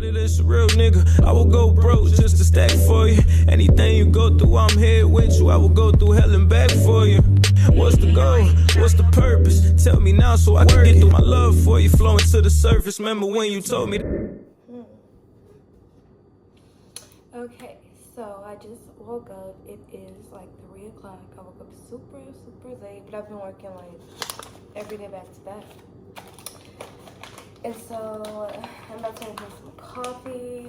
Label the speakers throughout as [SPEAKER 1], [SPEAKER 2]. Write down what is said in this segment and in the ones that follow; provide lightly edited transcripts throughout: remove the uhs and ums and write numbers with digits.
[SPEAKER 1] Shorty, this a real nigga. I will go broke just to stack for you. Anything you go through, I'm here with you. I will go through hell and back for you. What's the goal? What's the purpose? Tell me now so I can get through my love for you, flowing to the surface. Remember when you told me
[SPEAKER 2] Okay, so I just woke up. It is like 3 o'clock. I woke up super late, but I've been working like every day back to back. And so I'm about to make some coffee.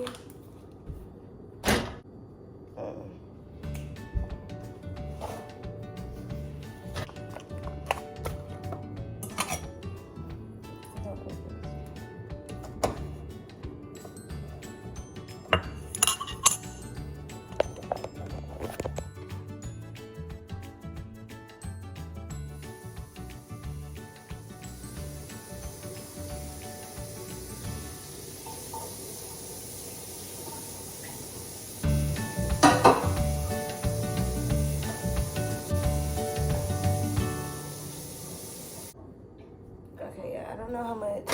[SPEAKER 2] Okay, yeah, I don't know how much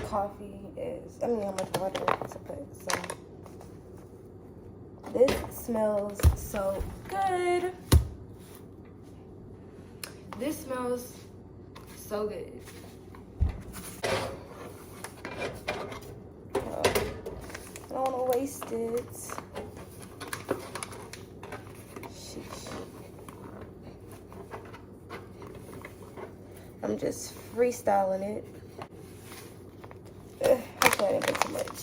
[SPEAKER 2] coffee is. I mean, how much water to put. So this smells so good. This smells so good. I don't want to waste it. Sheesh. I'm just freestyling it. Hopefully I didn't put too much.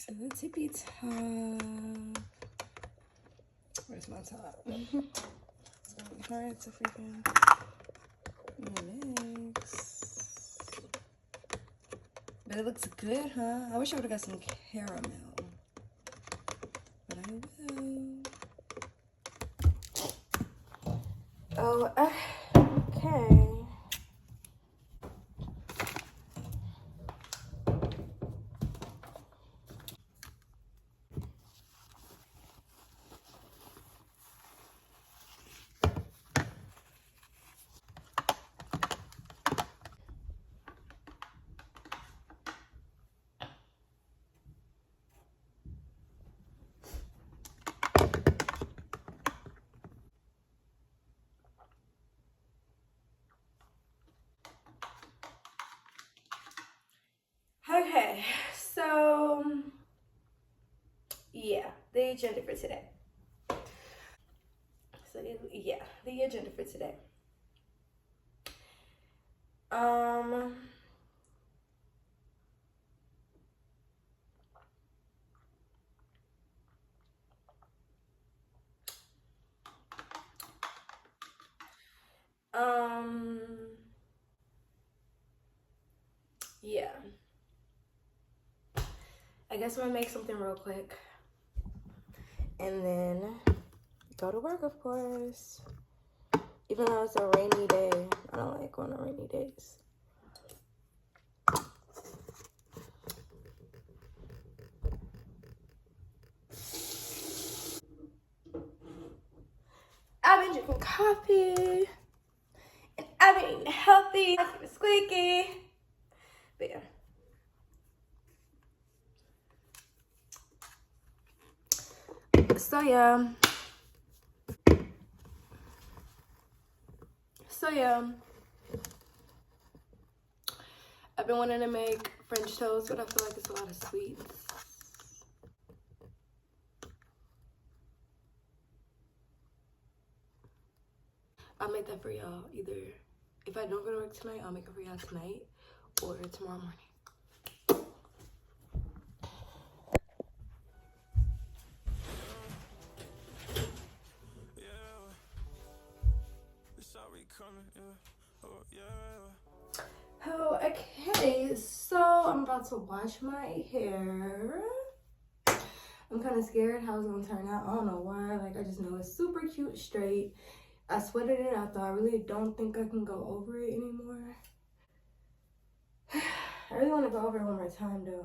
[SPEAKER 2] To the tippy top. Where's my top? So hard to freaking mix. But it looks good, huh? I wish I would have got some caramel. But I will. Oh, okay. Okay, so yeah, the agenda for today. So yeah, the agenda for today. Yeah. I guess I'm gonna make something real quick. And then go to work, of course. Even though it's a rainy day, I don't like going on rainy days. I've been drinking coffee. And I've been eating healthy. I keep it squeaky. But yeah. So yeah. I've been wanting to make French toast, but I feel like it's a lot of sweets. I'll make that for y'all. Either if I don't go to work tonight, I'll make it for y'all tonight or tomorrow morning. Oh, okay, so I'm about to wash my hair. I'm kind of scared how it's gonna turn out. I don't know why. Like, I just know it's super cute straight. I sweated it out though. I really don't think I can go over it anymore. I really want to go over it one more time though.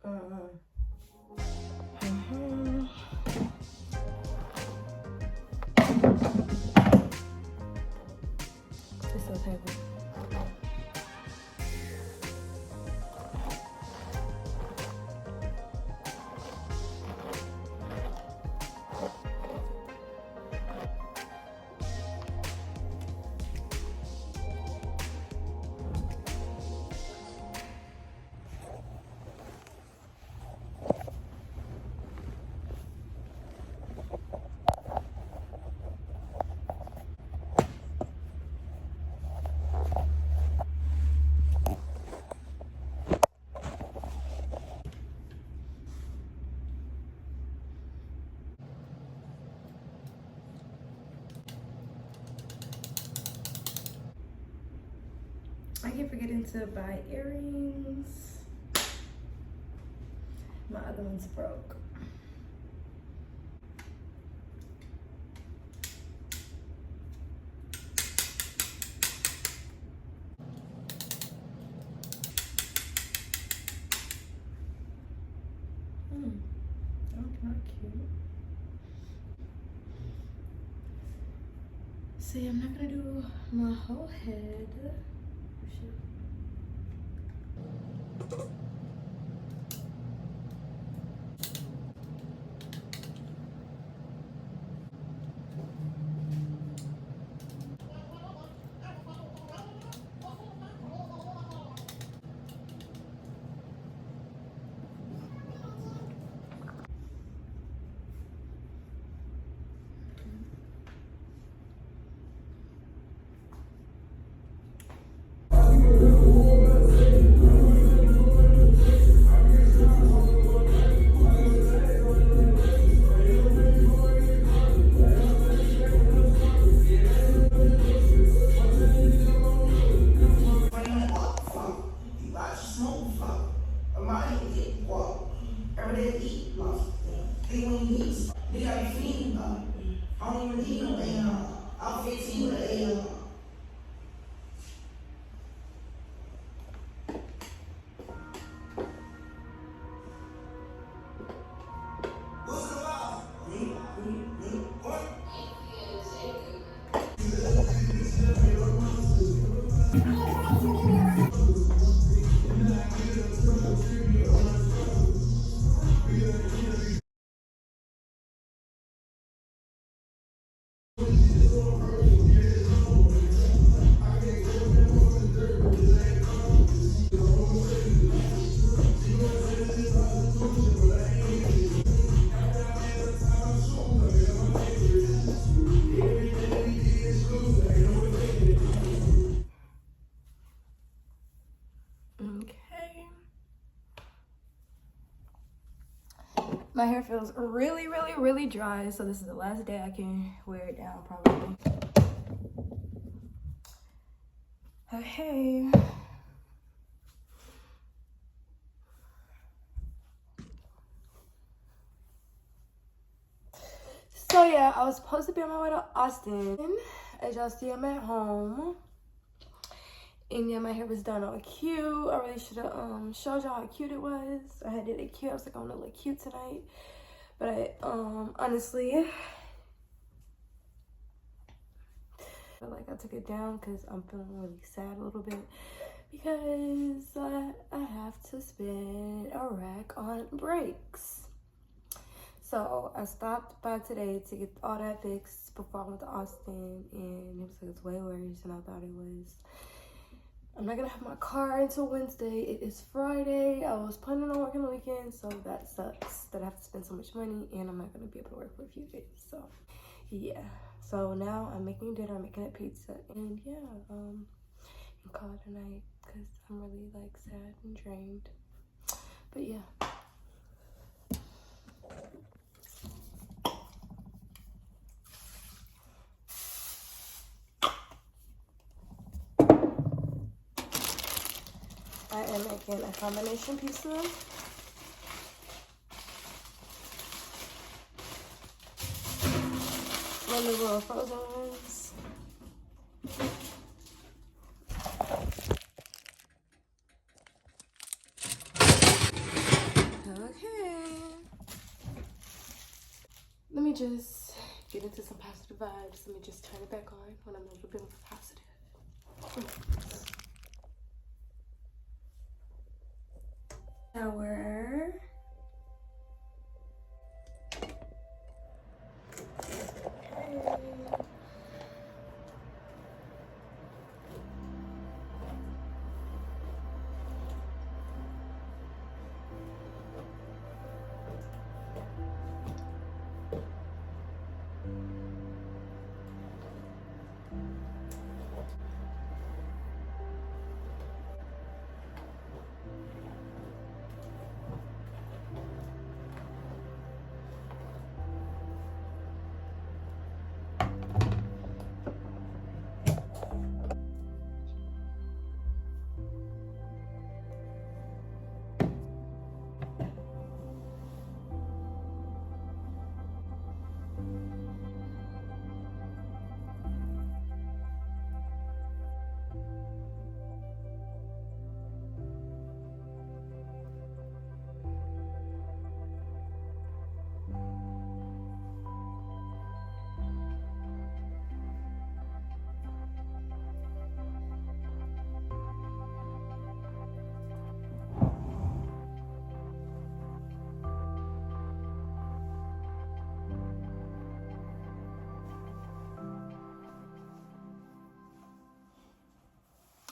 [SPEAKER 2] I don't know. It's so heavy. I keep forgetting to buy earrings. My other one's broke. That's not cute. See, I'm not gonna do my whole head. My hair feels really, really, really dry, so this is the last day I can wear it down, probably. Okay. So yeah, I was supposed to be on my way to Austin. As y'all see, I'm at home. And yeah, my hair was done all cute. I really should have showed y'all how cute it was. I had it cute. I was like, I'm gonna look cute tonight. But honestly, I feel like I took it down because I'm feeling really sad a little bit, because I have to spend a rack on brakes. So I stopped by today to get all that fixed before I went to Austin, and it was like, it's way worse than I thought it was. I'm not gonna have my car until Wednesday. It is Friday. I was planning on working the weekend, so that sucks that I have to spend so much money, and I'm not gonna be able to work for a few days. So yeah. So now I'm making dinner. I'm making a pizza, and yeah, and call it a night because I'm really like sad and drained. But yeah. I am making a combination pizza. One of the little frozen ones. Okay. Let me just get into some positive vibes. Let me just turn it back on when I'm a little bit more positive. Shower.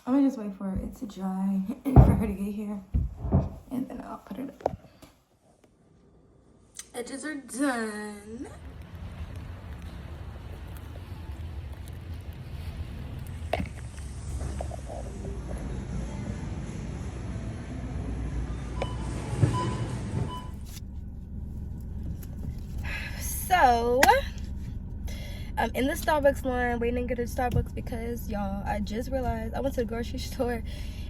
[SPEAKER 2] I'm gonna just wait for it to dry and for her to get here, and then I'll put it up. Edges are done. So I'm in the Starbucks line waiting to get to Starbucks because, y'all, I just realized I went to the grocery store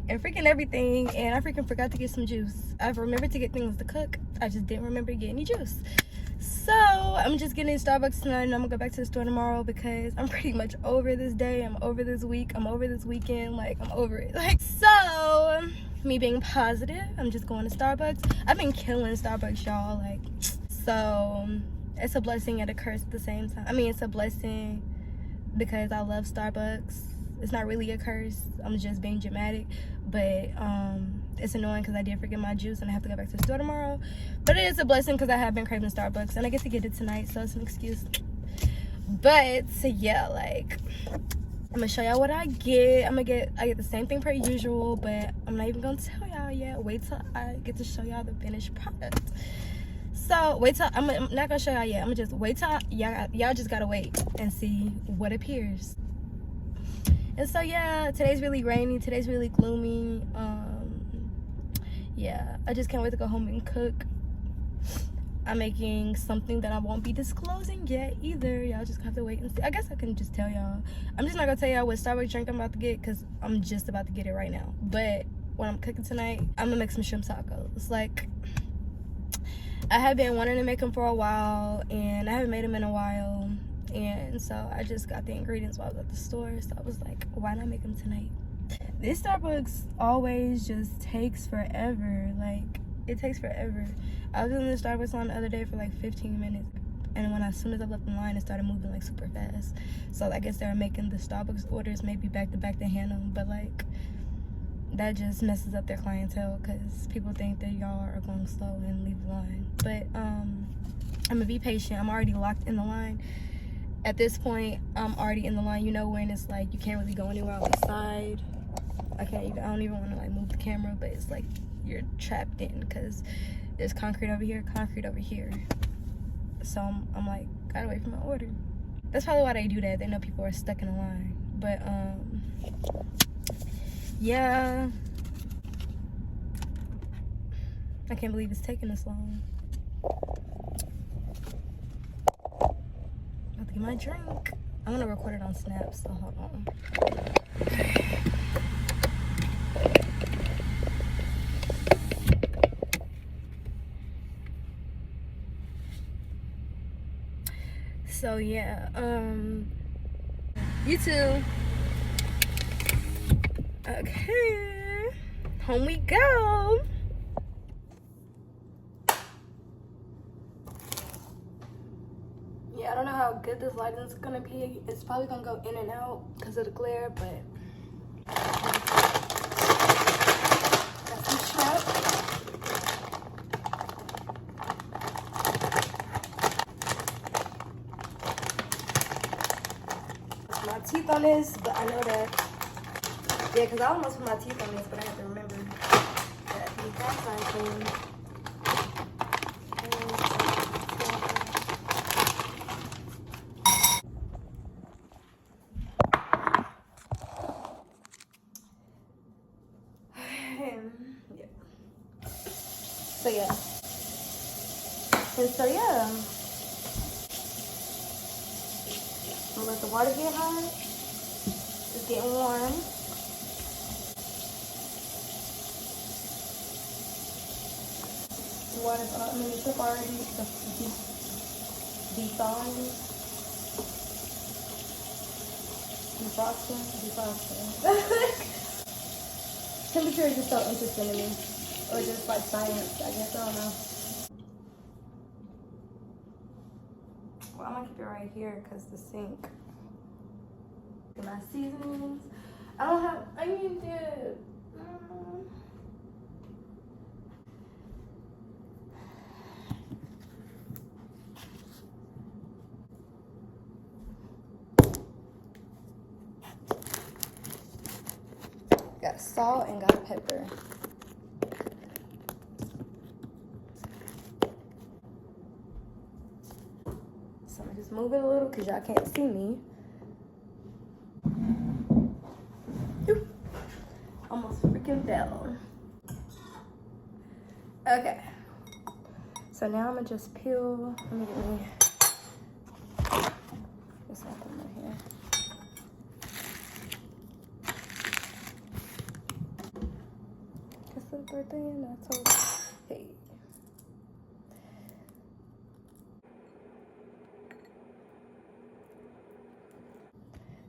[SPEAKER 2] and freaking everything, and I freaking forgot to get some juice. I've remembered to get things to cook. I just didn't remember to get any juice. So I'm just getting Starbucks tonight, and I'm gonna go back to the store tomorrow because I'm pretty much over this day. I'm over this week. I'm over this weekend. Like, I'm over it. Like, so me being positive, I'm just going to Starbucks. I've been killing Starbucks, y'all. Like, so it's a blessing and a curse at the same time. I mean, it's a blessing because I love Starbucks. It's not really a curse. I'm just being dramatic. But it's annoying because I did forget my juice and I have to go back to the store tomorrow. But it is a blessing because I have been craving Starbucks and I get to get it tonight, so it's an excuse. But yeah, like, I'm gonna show y'all what I get. I get the same thing per usual, but I'm not even gonna tell y'all yet. Wait till I get to show y'all the finished product. So wait till I'm not gonna show y'all yet. I'm gonna just wait till y'all just gotta wait and see what appears. And so yeah, today's really rainy. Today's really gloomy. Yeah, I just can't wait to go home and cook. I'm making something that I won't be disclosing yet either. Y'all just have to wait and see. I guess I can just tell y'all. I'm just not gonna tell y'all what Starbucks drink I'm about to get because I'm just about to get it right now. But when I'm cooking tonight, I'm gonna make some shrimp tacos. Like, I have been wanting to make them for a while, and I haven't made them in a while. And so I just got the ingredients while I was at the store. So I was like, why not make them tonight? This Starbucks always just takes forever. Like, it takes forever. I was in the Starbucks line the other day for like 15 minutes. And as soon as I left the line, it started moving like super fast. So I guess they were making the Starbucks orders maybe back to back to hand them. But like, that just messes up their clientele because people think that y'all are going slow and leave the line. But I'm gonna be patient. I'm already locked in the line. At this point, I'm already in the line. You know when it's like you can't really go anywhere on the side. I don't even want to like move the camera, but it's like you're trapped in because there's concrete over here, concrete over here. So I'm like, gotta wait for my order. That's probably why they do that. They know people are stuck in the line. But yeah, I can't believe it's taking this long. I'm about to get my drink. I'm gonna record it on Snap, so hold on. So yeah, you too. Okay, home we go. Yeah, I don't know how good this lighting is gonna be. It's probably gonna go in and out because of the glare, but that's the strap. My teeth on this, but I know that, yeah, because I almost put my teeth on this, but I have to remember that the gas line clean. So yeah. And so yeah. I'm gonna let the water get hot. It's getting warm. The water's on. I mean, it's already defrosting. Temperature is just so interesting to me. Or just like science, I guess. I don't know. Well, I'm gonna keep it right here because the sink. My seasonings. I mean, dude. Got salt and got pepper. So I'm just move it a little because y'all can't see me. Ooh. Almost freaking fell. Okay. So now I'm gonna just peel. Let me get me this one right here. It's the birthday and I told hey.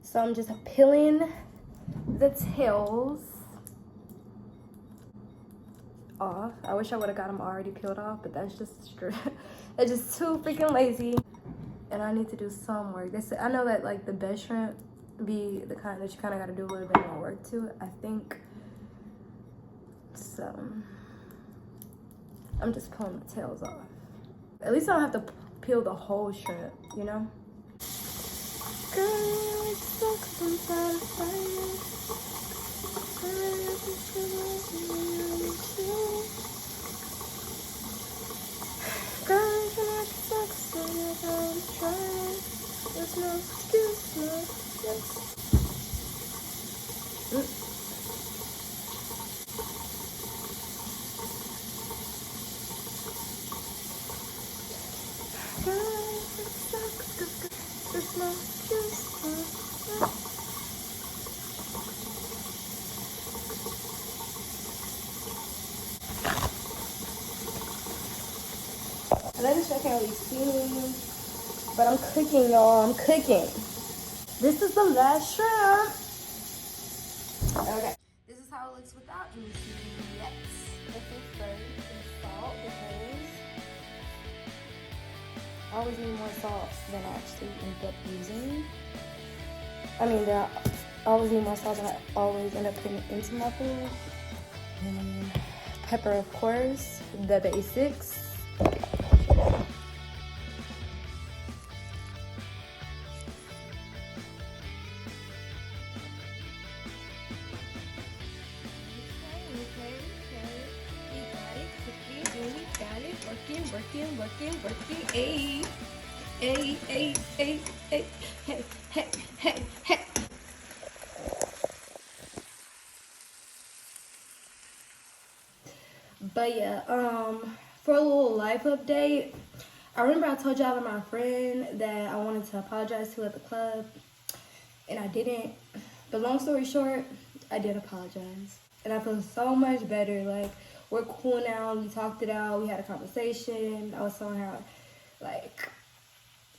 [SPEAKER 2] So I'm just peeling the tails off. I wish I would have got them already peeled off, but that's just that's just too freaking lazy. And I need to do some work. I know that like the best shrimp be the kind that you kind of got to do a little bit more work to, I think. So I'm just pulling the tails off. At least I don't have to peel the whole shrimp, you know? Girl, it sucks inside of fire. Girl, you know it sucks, so you gotta try it. There's no excuse, no excuse. I know I can't really see me, but I'm cooking, y'all. I'm cooking. This is the last shrimp. Okay. this without any seasoning yet. This is first and salt because I always need more salt than I actually end up using. I always need more salt than I always end up putting into my food. And pepper, of course, the basics. Working. Hey. But yeah, for a little life update, I remember I told y'all about my friend that I wanted to apologize to at the club, and I didn't. But long story short, I did apologize, and I feel so much better. Like, we're cool now. We talked it out. We had a conversation. I was telling her, like,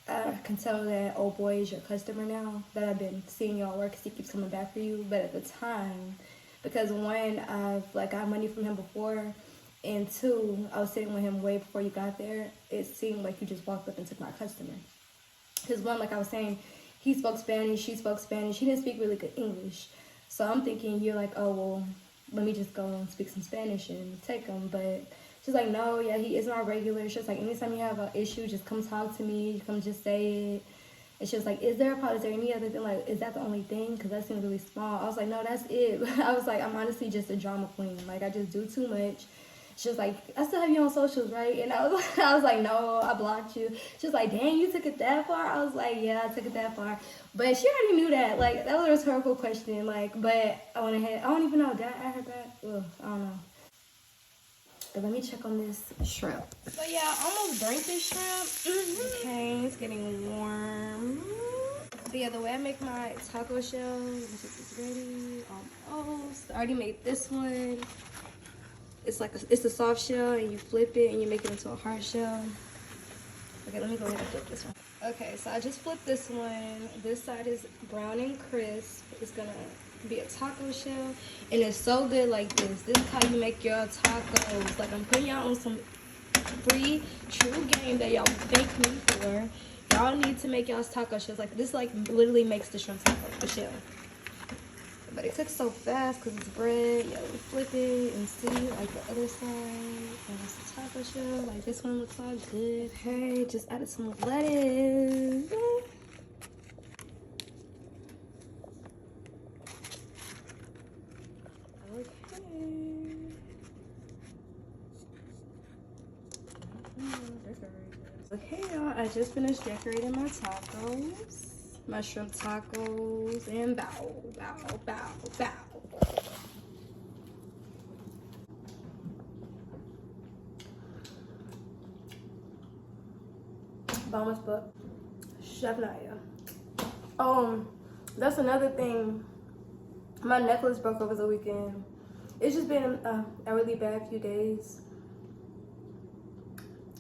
[SPEAKER 2] I can tell that old boy is your customer now, that I've been seeing y'all work because he keeps coming back for you. But at the time, because one, I've like got money from him before, and two, I was sitting with him way before you got there. It seemed like you just walked up and took my customer. Because one, like I was saying, he spoke Spanish, she spoke Spanish. He didn't speak really good English. So I'm thinking you're like, oh, well, let me just go and speak some Spanish and take him. But she's like, no, yeah, he is not regular. She's like, anytime you have an issue, just come talk to me. Come just say it. And she was like, is there any other thing? Like, is that the only thing? Because that seems really small. I was like, no, that's it. I was like, I'm honestly just a drama queen. Like, I just do too much. She was like, I still have you on socials, right? And I was like, no, I blocked you. She was like, dang, you took it that far? I was like, yeah, I took it that far. But she already knew that. Like, that was a rhetorical question. Like, but I went ahead. I don't even know. Did I add her back? Ugh, I don't know. But let me check on this shrimp. So yeah, I almost burnt this shrimp. Okay, it's getting warm. So yeah, the way I make my taco shell, this is ready. Almost. I already made this one. It's a soft shell, and you flip it and you make it into a hard shell. Okay, let me go ahead and flip this one. Okay, so I just flipped this one. This side is brown and crisp. It's gonna be a taco shell, and it's so good like this. This is how you make your tacos. Like, I'm putting y'all on some free true game that y'all thank me for. Y'all need to make y'all's taco shells. Like, this like literally makes the shrimp taco, the shell. But it cooks so fast because it's bread. Yeah, we flip it and see like the other side. And it's a taco shell. Like, this one looks all good. Hey, just added some lettuce. Okay, y'all, I just finished decorating my tacos. My shrimp tacos, and bow. Bonus book. Chef Naya. That's another thing. My necklace broke over the weekend. It's just been a really bad few days.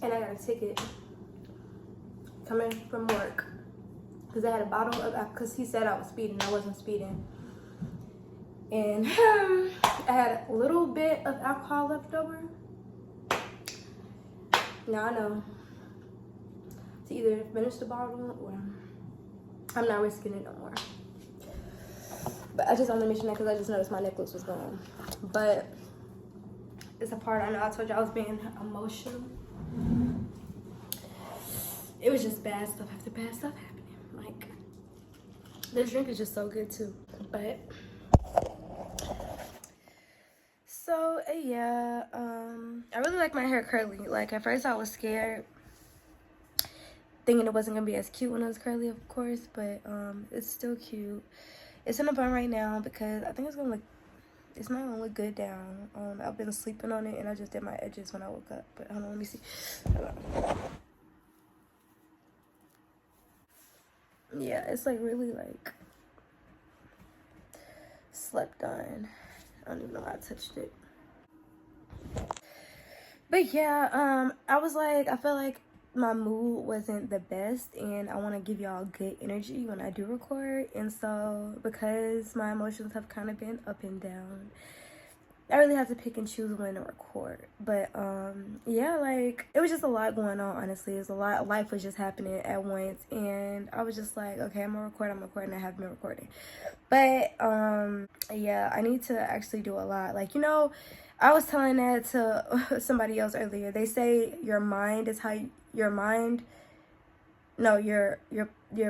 [SPEAKER 2] And I got a ticket coming from work. Because I had a bottle of, because he said I was speeding. I wasn't speeding. And I had a little bit of alcohol left over. Now I know to either finish the bottle or I'm not risking it no more. But I just wanted to mention that because I just noticed my necklace was gone. But it's a part, I know I told you I was being emotional. It was just bad stuff after bad stuff happening. Like, this drink is just so good too. But so yeah, I really like my hair curly. Like, at first I was scared, thinking it wasn't gonna be as cute when it was curly, of course, but it's still cute. It's in a bun right now because I think it's not gonna look good down. I've been sleeping on it and I just did my edges when I woke up. But hold on, let me see. Hold on. Yeah, it's like really like slept on. I don't even know how I touched it. But yeah, I was like, I felt like my mood wasn't the best and I want to give y'all good energy when I do record. And so because my emotions have kind of been up and down, I really have to pick and choose when to record. But yeah, like it was just a lot going on, honestly. It was a lot. Life was just happening at once, and I was just like, okay, I'm recording. I have been recording. But yeah, I need to actually do a lot. Like, you know, I was telling that to somebody else earlier. They say your mind is how your mind no, your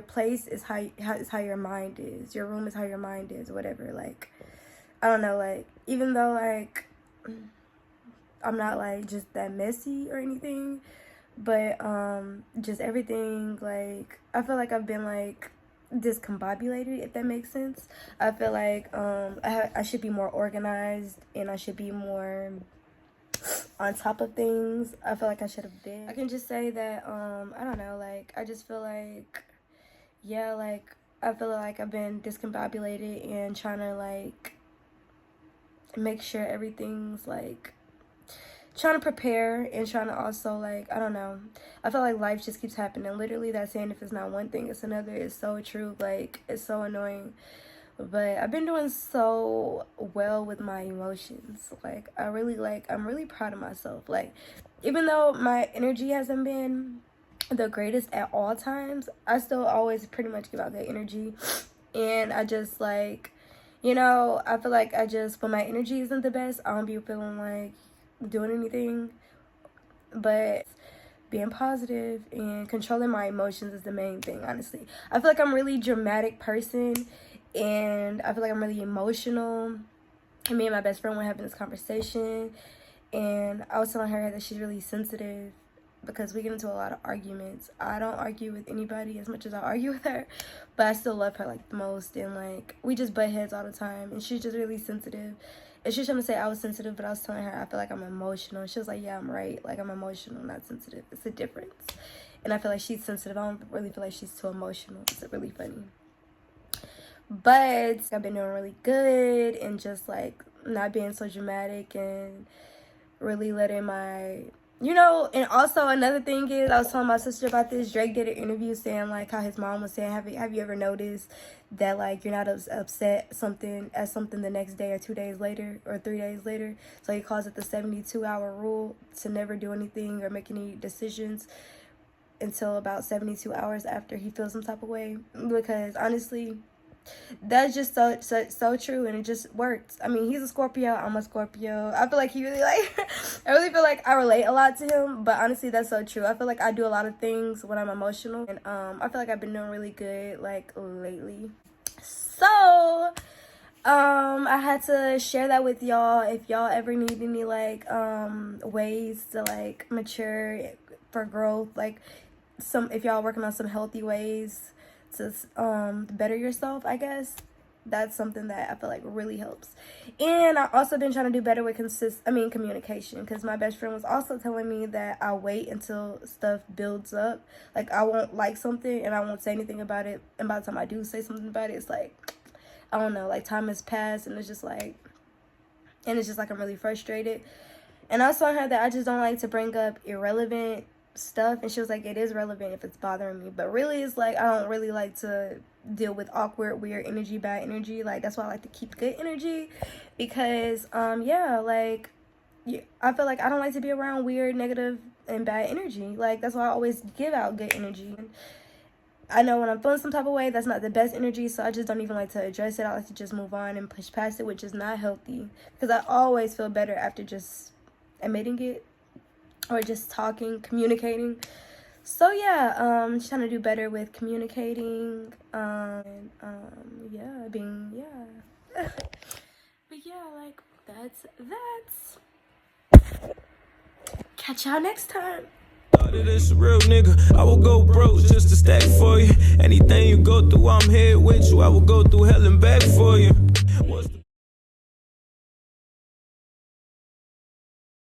[SPEAKER 2] place is how your mind is. Your room is how your mind is, whatever. Like, I don't know, like, even though, like, I'm not, like, just that messy or anything, but, just everything, like, I feel like I've been, like, discombobulated, if that makes sense. I feel like, I should be more organized, and I should be more on top of things. I feel like I should have been. I can just say that, I don't know, like, I just feel like, yeah, like, I feel like I've been discombobulated and trying to, like, make sure everything's, like, trying to prepare and trying to also, like, I don't know. I feel like life just keeps happening. Literally, that saying, if it's not one thing, it's another, is so true. Like, it's so annoying. But I've been doing so well with my emotions. Like, I'm really proud of myself. Like, even though my energy hasn't been the greatest at all times, I still always pretty much give out good energy. And I just, like, you know, I feel like when my energy isn't the best, I don't be feeling like doing anything. But being positive and controlling my emotions is the main thing, honestly. I feel like I'm a really dramatic person, and I feel like I'm really emotional. And me and my best friend were having this conversation, and I was telling her that she's really sensitive because we get into a lot of arguments. I don't argue with anybody as much as I argue with her, but I still love her, like, the most, and, like, we just butt heads all the time, and she's just really sensitive. And she was trying to say I was sensitive, but I was telling her I feel like I'm emotional. She was like, yeah, I'm right. Like, I'm emotional, not sensitive. It's a difference. And I feel like she's sensitive. I don't really feel like she's too emotional. It's really funny. But I've been doing really good and just, like, not being so dramatic and really letting my, you know. And also another thing is, I was telling my sister about this. Drake did an interview saying, like, how his mom was saying, have you ever noticed that, like, you're not upset at something the next day or 2 days later or 3 days later? So he calls it the 72-hour rule, to never do anything or make any decisions until about 72 hours after he feels some type of way. Because honestly, that's just so true, and it just works. I mean, he's a Scorpio, I'm a Scorpio. I feel like he really, like, I really feel like I relate a lot to him, but honestly, that's so true. I feel like I do a lot of things when I'm emotional, and I feel like I've been doing really good, like, lately. So I had to share that with y'all. If y'all ever need any, like, ways to, like, mature for growth, like, if y'all working on some healthy ways to better yourself, I guess that's something that I feel like really helps. And I also been trying to do better with communication, because my best friend was also telling me that I wait until stuff builds up. Like, I won't like something and I won't say anything about it, and by the time I do say something about it, it's like, I don't know, like, time has passed, and it's just like I'm really frustrated. And I was telling her that I just don't like to bring up irrelevant stuff, and she was like, it is relevant if it's bothering me, but really it's like, I don't really like to deal with awkward, weird energy, bad energy. Like, that's why I like to keep good energy, because yeah, like, I feel like I don't like to be around weird, negative, and bad energy. Like, that's why I always give out good energy. I know when I'm feeling some type of way, that's not the best energy, so I just don't even like to address it. I like to just move on and push past it, which is not healthy, because I always feel better after just admitting it, or just talking, communicating. So yeah, just trying to do better with communicating, and yeah, but yeah, like, that's catch y'all next time.
[SPEAKER 1] This a real nigga, I will go broke just to stack for you. Anything you go through, I'm here with you. I will go through hell and back for you.